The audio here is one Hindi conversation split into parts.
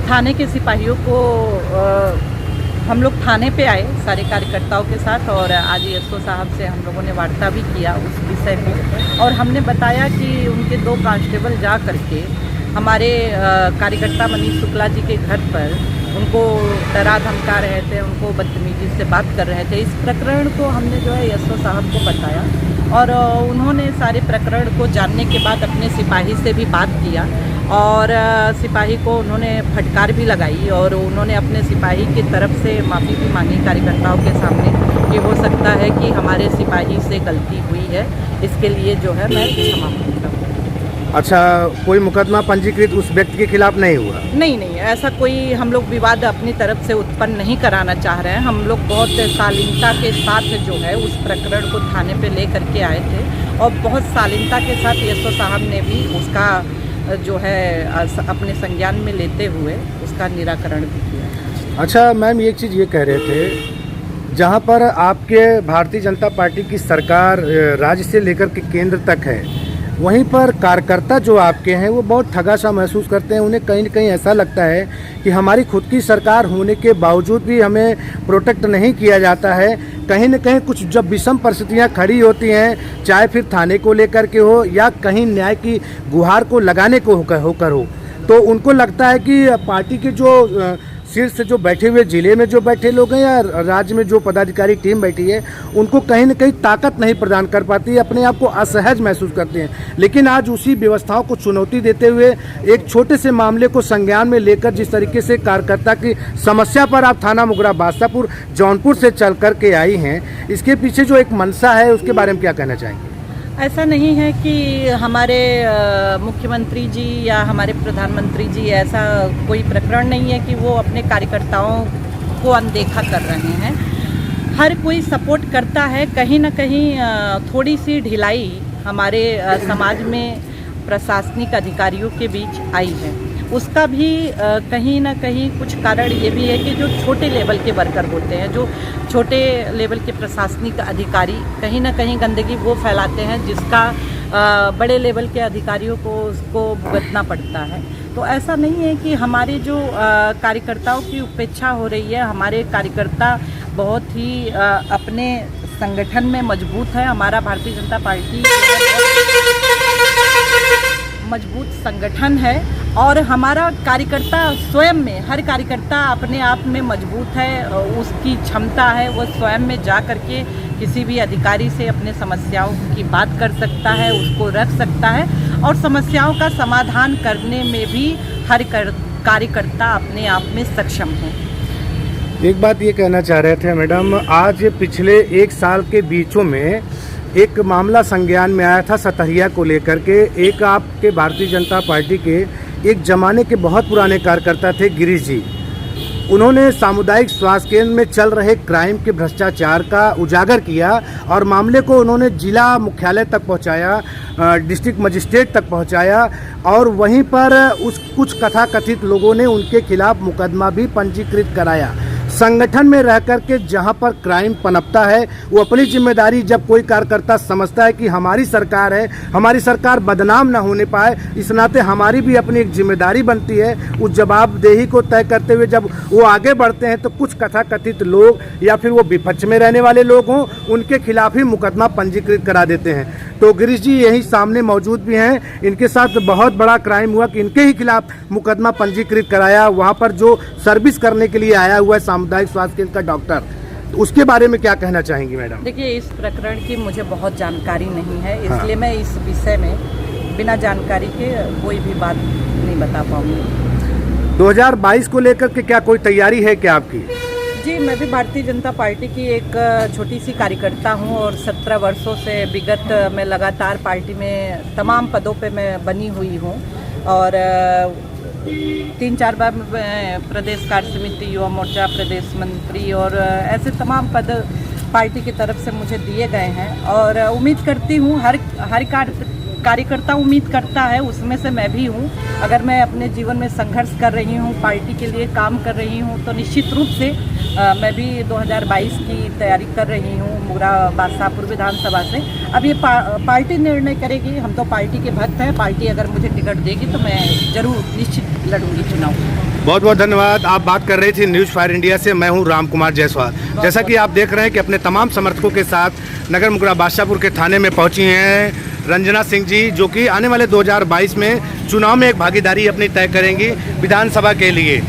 थाने के सिपाहियों को हम लोग थाने पे आए सारे कार्यकर्ताओं के साथ, और आज एसओ साहब से हम लोगों ने वार्ता भी किया उस विषय में, और हमने बताया कि उनके 2 कांस्टेबल जा करके हमारे कार्यकर्ता मनीष शुक्ला जी के घर पर उनको डरा धमका रहे थे, उनको बदतमीजी से बात कर रहे थे। इस प्रकरण को हमने जो है एसओ साहब को बताया, और उन्होंने सारे प्रकरण को जानने के बाद अपने सिपाही से भी बात किया, और सिपाही को उन्होंने फटकार भी लगाई, और उन्होंने अपने सिपाही की तरफ से माफ़ी भी मांगी कार्यकर्ताओं के सामने कि हो सकता है कि हमारे सिपाही से गलती हुई है, इसके लिए जो है मैं क्षमा मांगता हूँ। अच्छा, कोई मुकदमा पंजीकृत उस व्यक्ति के खिलाफ नहीं हुआ? नहीं, ऐसा कोई हम लोग विवाद अपनी तरफ से उत्पन्न नहीं कराना चाह रहे हैं। हम लोग बहुत शालीनता के साथ जो है उस प्रकरण को थाने पे ले करके आए थे, और बहुत शालीनता के साथ एसओ साहब ने भी उसका जो है अपने संज्ञान में लेते हुए उसका निराकरण भी किया। अच्छा मैम, एक चीज़ ये कह रहे थे, जहाँ पर आपके भारतीय जनता पार्टी की सरकार राज्य से लेकर के केंद्र तक है, वहीं पर कार्यकर्ता जो आपके हैं वो बहुत ठगा सा महसूस करते हैं। उन्हें कहीं न कहीं ऐसा लगता है कि हमारी खुद की सरकार होने के बावजूद भी हमें प्रोटेक्ट नहीं किया जाता है। कहीं न कहीं कुछ जब विषम परिस्थितियाँ खड़ी होती हैं, चाहे फिर थाने को लेकर के हो या कहीं न्याय की गुहार को लगाने को होकर हो, तो उनको लगता है कि पार्टी के जो शीर्ष जो बैठे हुए जिले में जो बैठे लोग हैं या राज्य में जो पदाधिकारी टीम बैठी है, उनको कहीं न कहीं ताकत नहीं प्रदान कर पाती है, अपने आप को असहज महसूस करते हैं। लेकिन आज उसी व्यवस्थाओं को चुनौती देते हुए एक छोटे से मामले को संज्ञान में लेकर जिस तरीके से कार्यकर्ता की समस्या पर आप थाना मुगरा बादशाहपुर जौनपुर से चल कर के आई हैं, इसके पीछे जो एक मंशा है उसके बारे में क्या कहना चाहेंगे? ऐसा नहीं है कि हमारे मुख्यमंत्री जी या हमारे प्रधानमंत्री जी, ऐसा कोई प्रकरण नहीं है कि वो अपने कार्यकर्ताओं को अनदेखा कर रहे हैं। हर कोई सपोर्ट करता है। कहीं ना कहीं थोड़ी सी ढिलाई हमारे समाज में प्रशासनिक अधिकारियों के बीच आई है। उसका भी कहीं ना कहीं कुछ कारण ये भी है कि जो छोटे लेवल के वर्कर होते हैं, जो छोटे लेवल के प्रशासनिक अधिकारी, कहीं ना कहीं गंदगी वो फैलाते हैं जिसका बड़े लेवल के अधिकारियों को उसको भुगतना पड़ता है। तो ऐसा नहीं है कि हमारे जो कार्यकर्ताओं की उपेक्षा हो रही है। हमारे कार्यकर्ता बहुत ही अपने संगठन में मजबूत है। हमारा भारतीय जनता पार्टी मजबूत संगठन है, और हमारा कार्यकर्ता स्वयं में, हर कार्यकर्ता अपने आप में मजबूत है। उसकी क्षमता है वो स्वयं में जा करके किसी भी अधिकारी से अपने समस्याओं की बात कर सकता है, उसको रख सकता है, और समस्याओं का समाधान करने में भी हर कार्यकर्ता अपने आप में सक्षम है। एक बात ये कहना चाह रहे थे मैडम, आज पिछले 1 साल के बीचों में एक मामला संज्ञान में आया था सतहिया को लेकर के। एक आपके भारतीय जनता पार्टी के एक जमाने के बहुत पुराने कार्यकर्ता थे गिरीश जी, उन्होंने सामुदायिक स्वास्थ्य केंद्र में चल रहे क्राइम के भ्रष्टाचार का उजागर किया, और मामले को उन्होंने जिला मुख्यालय तक पहुंचाया, डिस्ट्रिक्ट मजिस्ट्रेट तक पहुंचाया, और वहीं पर कुछ कथाकथित लोगों ने उनके खिलाफ मुकदमा भी पंजीकृत कराया। संगठन में रह कर के जहाँ पर क्राइम पनपता है, वो अपनी जिम्मेदारी जब कोई कार्यकर्ता समझता है कि हमारी सरकार है, हमारी सरकार बदनाम ना होने पाए, इस नाते हमारी भी अपनी एक जिम्मेदारी बनती है। उस जवाबदेही को तय करते हुए जब वो आगे बढ़ते हैं तो कुछ कथाकथित लोग या फिर वो विपक्ष में रहने वाले लोग हों, उनके खिलाफ ही मुकदमा पंजीकृत करा देते हैं। तो गिरीश जी यही सामने मौजूद भी हैं, इनके साथ बहुत बड़ा क्राइम हुआ कि इनके ही खिलाफ मुकदमा पंजीकृत कराया। वहाँ पर जो सर्विस करने के लिए आया हुआ है सामुदायिक स्वास्थ्य केंद्र का डॉक्टर, तो उसके बारे में क्या कहना चाहेंगी मैडम? देखिए, इस प्रकरण की मुझे बहुत जानकारी नहीं है, इसलिए मैं इस विषय में बिना जानकारी के कोई भी बात नहीं बता पाऊंगी। 2022 को लेकर के क्या कोई तैयारी है क्या आपकी? जी, मैं भी भारतीय जनता पार्टी की एक छोटी सी कार्यकर्ता हूं, और 17 वर्षों से विगत में लगातार पार्टी में तमाम पदों पे मैं बनी हुई हूं, और 3-4 बार प्रदेश कार्य समिति, युवा मोर्चा प्रदेश मंत्री, और ऐसे तमाम पद पार्टी की तरफ से मुझे दिए गए हैं। और उम्मीद करती हूँ हर कार्यकर्ता उम्मीद करता है, उसमें से मैं भी हूँ। अगर मैं अपने जीवन में संघर्ष कर रही हूँ, पार्टी के लिए काम कर रही हूँ, तो निश्चित रूप से मैं भी 2022 की तैयारी कर रही हूँ मुगरा बादशाहपुर विधानसभा से। अब ये पार्टी निर्णय करेगी, हम तो पार्टी के भक्त हैं। पार्टी अगर मुझे टिकट देगी तो मैं ज़रूर निश्चित लड़ूंगी चुनाव। बहुत बहुत धन्यवाद। आप बात कर रही थी न्यूज़ फायर इंडिया से, मैं हूं राम कुमार जायसवाल। जैसा कि आप देख रहे हैं कि अपने तमाम समर्थकों के साथ नगर मुगरा बादशाहपुर के थाने में पहुंची हैं रंजना सिंह जी, जो कि आने वाले 2022 में चुनाव में एक भागीदारी अपनी तय करेंगी विधानसभा के लिए।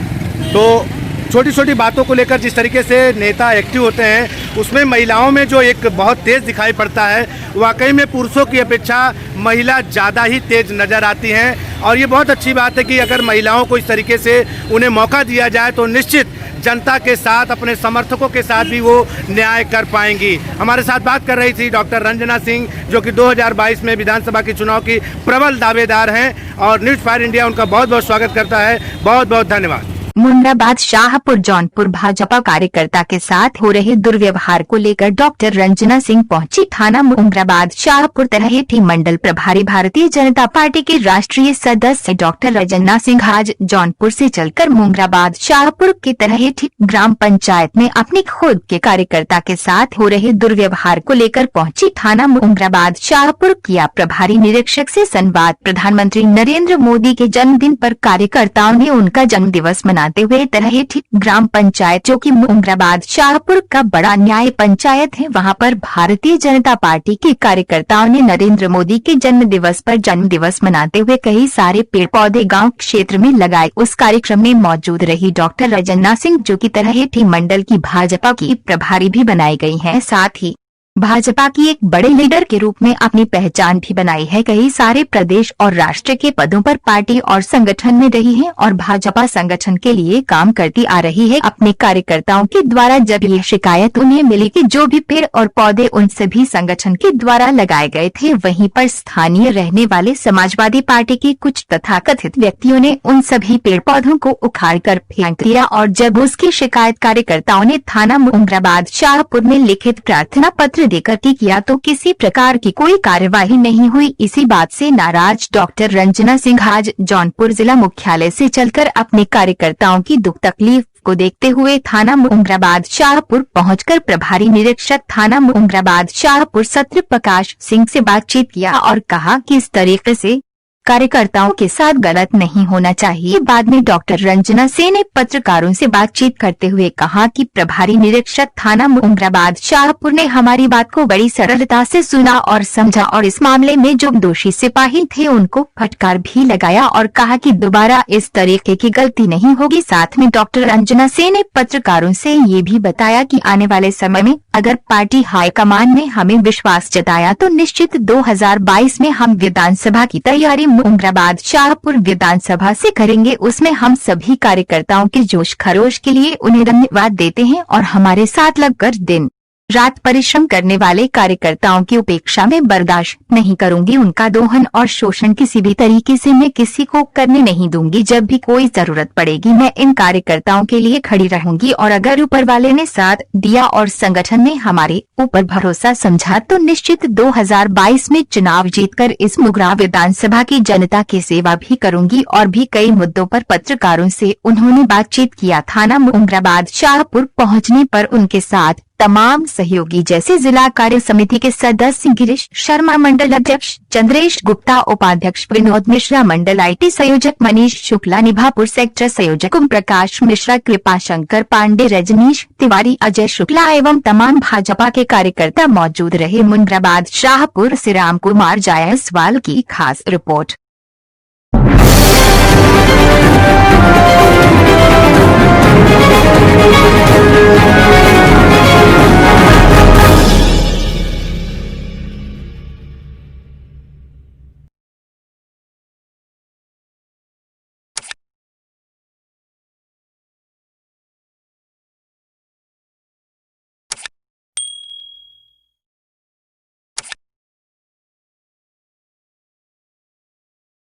तो छोटी छोटी बातों को लेकर जिस तरीके से नेता एक्टिव होते हैं, उसमें महिलाओं में जो एक बहुत तेज़ दिखाई पड़ता है, वाकई में पुरुषों की अपेक्षा महिला ज़्यादा ही तेज़ नज़र आती हैं। और ये बहुत अच्छी बात है कि अगर महिलाओं को इस तरीके से उन्हें मौका दिया जाए तो निश्चित जनता के साथ, अपने समर्थकों के साथ भी वो न्याय कर पाएंगी। हमारे साथ बात कर रही थी डॉक्टर रंजना सिंह, जो कि 2022 में विधानसभा के चुनाव की प्रबल दावेदार हैं, और न्यूज़ फायर इंडिया उनका बहुत बहुत स्वागत करता है। बहुत बहुत धन्यवाद। मुंद्राबाद शाहपुर जौनपुर भाजपा कार्यकर्ता के साथ हो रहे दुर्व्यवहार को लेकर डॉक्टर रंजना सिंह पहुंची थाना मुंद्राबाद शाहपुर तरहेठी मंडल प्रभारी भारतीय जनता पार्टी के राष्ट्रीय सदस्य डॉक्टर रंजना सिंह आज जौनपुर से चलकर मुंद्राबाद शाहपुर की तरहेठी ग्राम पंचायत में अपने खुद के कार्यकर्ता के साथ हो रहे दुर्व्यवहार को लेकर पहुंची थाना मुंद्राबाद शाहपुर किया प्रभारी निरीक्षक से संवाद। प्रधानमंत्री नरेंद्र मोदी के जन्मदिन पर कार्यकर्ताओं ने उनका जन्म दिवस मनाते हुए तरहेठी ग्राम पंचायत, जो कि मुंद्राबाद शाहपुर का बड़ा न्याय पंचायत है, वहां पर भारतीय जनता पार्टी के कार्यकर्ताओं ने नरेंद्र मोदी के जन्म दिवस पर जन्म दिवस मनाते हुए कई सारे पेड़ पौधे गांव क्षेत्र में लगाए। उस कार्यक्रम में मौजूद रही डॉक्टर रंजना सिंह, जो कि तरहेठी मंडल की भाजपा की प्रभारी भी बनाई गई है, साथ ही भाजपा की एक बड़े लीडर के रूप में अपनी पहचान भी बनाई है। कई सारे प्रदेश और राष्ट्र के पदों पर पार्टी और संगठन में रही है और भाजपा संगठन के लिए काम करती आ रही है। अपने कार्यकर्ताओं के द्वारा जब ये शिकायत उन्हें मिली कि जो भी पेड़ और पौधे उन सभी संगठन के द्वारा लगाए गए थे, वहीं पर स्थानीय रहने वाले समाजवादी पार्टी के कुछ तथाकथित व्यक्तियों ने उन सभी पेड़ पौधों को उखाड़कर फेंक दिया। और जब उसकी शिकायत कार्यकर्ताओं ने थाना मुंद्राबाद शाहपुर में लिखित प्रार्थना पत्र देकर किया तो किसी प्रकार की कोई कार्यवाही नहीं हुई। इसी बात से नाराज डॉक्टर रंजना सिंह आज जौनपुर जिला मुख्यालय से चलकर अपने कार्यकर्ताओं की दुख तकलीफ को देखते हुए थाना मुंद्राबाद शाहपुर पहुंचकर प्रभारी निरीक्षक थाना मुंद्राबाद शाहपुर सत्र प्रकाश सिंह से बातचीत किया और कहा कि इस तरीके से कार्यकर्ताओं के साथ गलत नहीं होना चाहिए। बाद में डॉक्टर रंजना सिंह ने पत्रकारों से बातचीत करते हुए कहा कि प्रभारी निरीक्षक थाना मुंद्राबाद शाहपुर ने हमारी बात को बड़ी सरलता से सुना और समझा और इस मामले में जो दोषी सिपाही थे उनको फटकार भी लगाया और कहा कि दोबारा इस तरीके की गलती नहीं होगी। साथ में डॉक्टर रंजना सिंह ने पत्रकारों से ये भी बताया कि आने वाले समय में अगर पार्टी हाईकमान ने हमें विश्वास जताया तो निश्चित 2022 में हम विधानसभा की तैयारी मुंद्राबाद शाहपुर विधानसभा से करेंगे। उसमें हम सभी कार्यकर्ताओं के जोश खरोश के लिए उन्हें धन्यवाद देते हैं और हमारे साथ लगकर दिन रात परिश्रम करने वाले कार्यकर्ताओं की उपेक्षा में बर्दाश्त नहीं करूंगी। उनका दोहन और शोषण किसी भी तरीके से मैं किसी को करने नहीं दूंगी। जब भी कोई जरूरत पड़ेगी मैं इन कार्यकर्ताओं के लिए खड़ी रहूंगी और अगर ऊपर वाले ने साथ दिया और संगठन ने हमारे ऊपर भरोसा समझा तो निश्चित 2022 में चुनाव जीतकर इस मुगरा विधानसभा की जनता की सेवा भी करूंगी। और भी कई मुद्दों पर पत्रकारों से उन्होंने बातचीत किया। थाना मुंद्राबाद शाहपुर पहुंचने पर उनके साथ तमाम सहयोगी जैसे जिला कार्य समिति के सदस्य गिरीश शर्मा, मंडल अध्यक्ष चंद्रेश गुप्ता, उपाध्यक्ष विनोद मिश्रा, मंडल IT संयोजक मनीष शुक्ला, निभापुर सेक्टर संयोजक ओम प्रकाश मिश्रा, कृपा शंकर पांडे, रजनीश तिवारी, अजय शुक्ला एवं तमाम भाजपा के कार्यकर्ता मौजूद रहे। मुंद्राबाद शाहपुर से राम कुमार जायसवाल की खास रिपोर्ट।